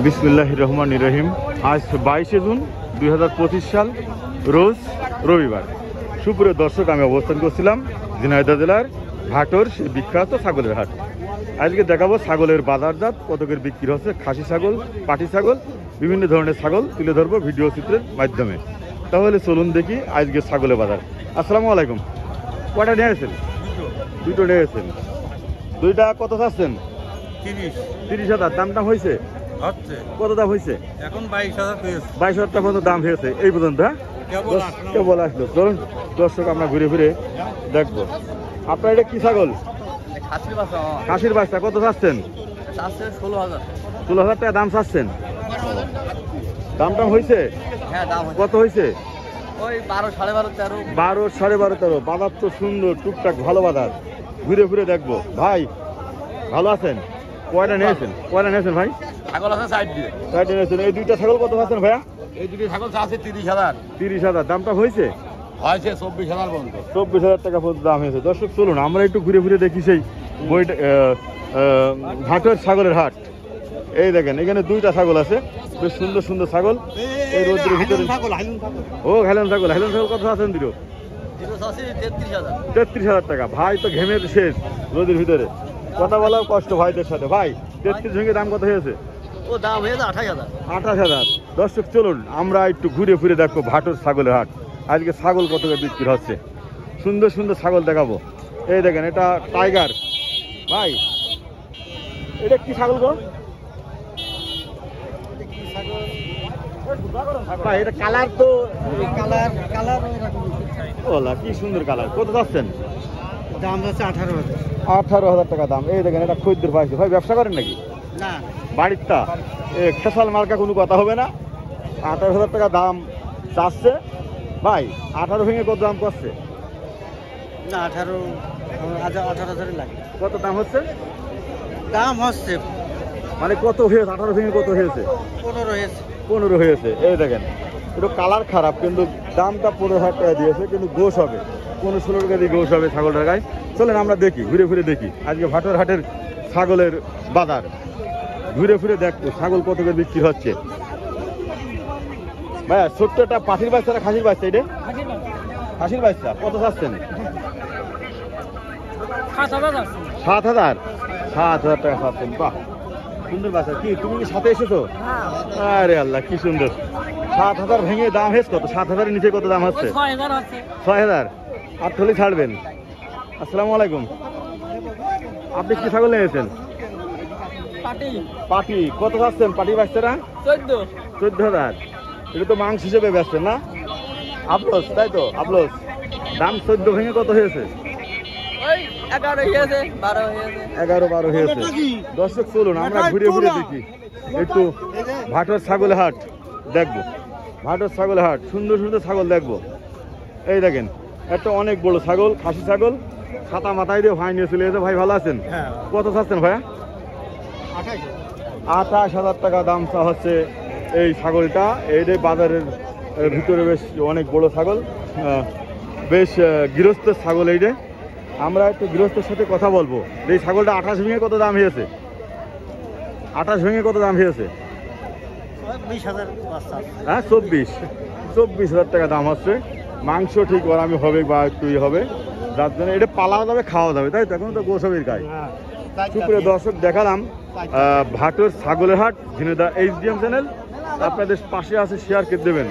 বিসমিল্লাহির রহমানির রহিম। আজ 22শে জুন 2025 সাল, রোজ রবিবার। সুপ্রিয় দর্শক, আমি অবস্থান করছিলাম ঝিনাইদহ জেলার ভাটোর সেই বিখ্যাত ছাগলের হাট। আজকে দেখাবো ছাগলের বাজারজাত কতকের বিক্রি হচ্ছে। খাসি ছাগল, পাটি ছাগল, বিভিন্ন ধরনের ছাগল তুলে ধরবো ভিডিও চিত্রের মাধ্যমে। তাহলে চলুন দেখি আজকে ছাগলের বাজার। আসসালামু আলাইকুম। কয়টা নিয়ে গেছেন? দুটো নিয়ে গেছেন। দুইটা কত চাচ্ছেন? 30,000। দামটা হয়েছে? কত দাম হয়েছে? এখন 22,000 পেয়েছে। 22,000 টাকা পর্যন্ত দাম হয়েছে এই পর্যন্ত। হ্যাঁ, কেবল আসলো। চলুন দর্শক, আমরা ঘুরে ঘুরে দেখবো। আপনার এটা কি ছাগল? খাসির বাচ্চা। কত চাচ্ছেন? 16,000 টাকা দাম চাচ্ছেন। দামটা হয়েছে? কত হয়েছে? 12, 12.5, 13। 12, 12.5, 13। বাজার তো সুন্দর, টুকটাক ভালো বাজার। ঘুরে ঘুরে দেখবো। ভাই ভালো আছেন? কয়টা নিয়েছেন? ভাই? ছাগল আছে সাইড দিয়ে। এই দুইটা ছাগল কত পাচ্ছেন ভাইয়া? এই দুটি ছাগল আছে 30,000। 30,000। দামটা হয়েছে? 24,000 পর্যন্ত। 24,000 টাকা পর্যন্ত দাম হয়েছে। দর্শক চলুন আমরা একটু ঘুরে ঘুরে দেখি সেই বইটা, ভাটোর ছাগলের হাট। এই দেখেন, এখানে দুইটা ছাগল আছে, বেশ সুন্দর সুন্দর ছাগল। এই রোদ্রের ভিতরে ও হাইলান ছাগল। কত আছেন? 33,000 টাকা। ভাই তো ঘেমে শেষ রোদের ভিতরে, কথা বলাও কষ্ট ভাইদের সাথে। ভাই 33 ভেঙে দাম কত হয়েছে? ও দাম হয়েছে 28,000। 28,000। দর্শক চলুন আমরা একটু ঘুরে ফিরে দেখবো ভাটোর ছাগলের হাট। আজকে ছাগল কত করে বিক্রি হচ্ছে, সুন্দর সুন্দর ছাগল দেখাবো। এই দেখেন, এটা টাইগার। ভাই এটা কি ছাগল গো? ভাই এটা কালার তো কালার ওলা কি সুন্দর কালার। কত যাচ্ছেন? দাম আছে 18,000। 18,000 টাকা দাম। এই দেখেন, এটা খদ্দের পাইছে। ভাই ব্যবসা করেন নাকি? না, বাড়িরটা খেসাল মার্কা, কোনো কথা হবে না। 18,000 টাকা দাম চাচ্ছে। ভাই 18 ভেঙে কত দাম করছে? না 18,000 লাগে। কত দাম হচ্ছে? দাম হচ্ছে মানে কত হয়েছে? 18 ভেঙে কত হয়েছে? 15 হয়েছে। 15 হয়েছে। এই দেখেন, একটু কালার খারাপ, কিন্তু দামটা 15,000 টাকা দিয়েছে। কিন্তু গোশ হবে 15-16 টাকা দিয়ে গোশ হবে ছাগলটার গায়ে। চলেন আমরা দেখি, ঘুরে ফিরে দেখি আজকে ভাটোর হাটের ছাগলের বাজার। ঘুরে ফিরে দেখবো ছাগল কত করে বিক্রি হচ্ছে। ভাইয়া ছোট্ট একটা পাখির বাচ্চা, খাসির বাচ্চা? এটা খাসির বাচ্চা। কত চাচ্ছেন? 7,000। 7,000 টাকা চাচ্ছেন। বাহ, সুন্দর বাচ্চা। কি তুমি কি সাথে এসেছো? আরে আল্লাহ, কি সুন্দর। 7,000 ভেঙে দাম হয়েছে কত? 7,000 এর নিচে কত দাম হচ্ছে? 6,000। 8 হলে ছাড়বেন। আসসালামু আলাইকুম। আপনি কি ছাগল নিয়েছেন? পাটি। কত চাচ্ছেন পাটি বাচ্চারা? 14,000। এটা তো মাংস হিসেবে বেচছেন না? আপলোস, তাই তো? আপলোস। দাম 14 ভেঙে কত হয়েছে? 11-12 হয়েছে। দর্শক চলুন আমরা ঘুরে ঘুরে দেখি একটু ভাটোর ছাগলের হাট দেখবো। ভাটোর ছাগলের হাট, সুন্দর সুন্দর ছাগল দেখবো। এই দেখেন, একটা অনেক বড় ছাগল, খাসি ছাগল। ছাতা মাথায় দিয়ে ভাই নিয়ে চলে যেতে। ভাই ভালো আছেন? কত চাচ্ছেন ভাইয়া? 28,000 টাকা দাম চা হচ্ছে এই ছাগলটা। এইটাই বাজারের ভিতরে বেশ অনেক বড় ছাগল, বেশ গৃহস্থের ছাগল। এইটা আমরা একটু গৃহস্থের সাথে কথা বলবো। এই ছাগলটা 28 ভেঙে কত দাম হয়েছে? 28 ভেঙে কত দাম হয়েছে? 20,000। হ্যাঁ, 24,000 টাকা দাম হচ্ছে। মাংস ঠিক আমি হবে বা একটু হবে, যার জন্য এটা পালা যাবে, খাওয়া যাবে, তাই তো? এখন তো গোসবের গায়ে। সুপ্রিয় দর্শক, দেখালাম ভাটোর ছাগলের হাট, ঝিনাইদহ HDM চ্যানেল। আপনাদের পাশে আছে, শেয়ার করে দেবেন।